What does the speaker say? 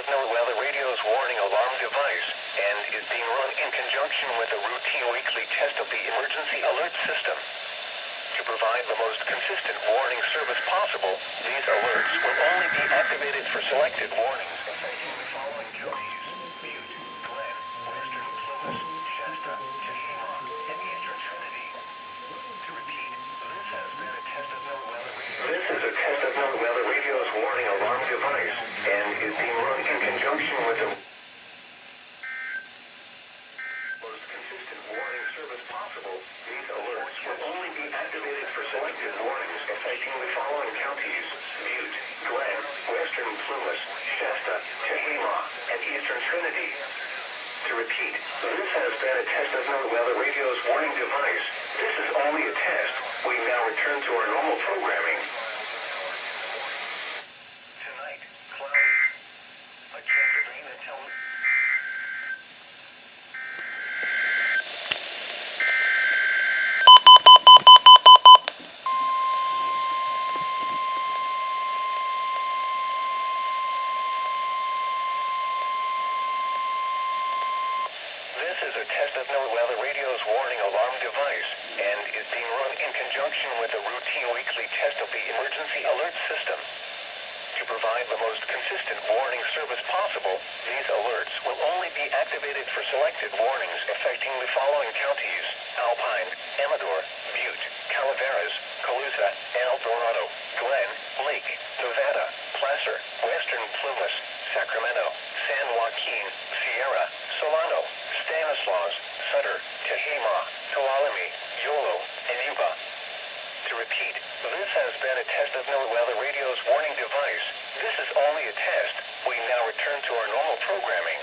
of NWR Radio's warning alarm device and is being run in conjunction with a routine weekly test of the emergency alert system. To provide the most consistent warning service possible, these alerts will only be activated for selected warnings affecting the following counties: Butte, Glen, Western Plymouth, Shasta, Tehama, and Eastern Trinity. To repeat, this has been a test of NWR Radio. This is a test of NWR Radio's warning alarm device and is being run in conjunction with the most consistent warning service possible. These alerts will only be activated for selected warnings affecting the following counties: Butte, Glen, Western Plymouth, Shasta, Tehama, and Eastern Trinity. To repeat, this has been a test of NWR Radio's warning device. This is only a test. We now return to our normal programming. Tonight, cloudy. A chance of rain until This is a test of NWR Radio's warning alarm device and is being run in conjunction with a routine weekly test of the emergency alert system. To provide the most consistent warning service possible, these alerts will only be activated for selected warnings affecting the following counties: Alpine, Amador, Butte, Calaveras, Colusa, El Dorado, Glen, Lake, Nevada, Placer, Western Plymouth, Sacramento, San Joaquin, Sierra, Solano, Stanislaus, Sutter, Tehama, Tuolumne, Yolo, and Yuba. To repeat, this has been a test of NWR Radio's warning device. This is only a test. We now return to our normal programming.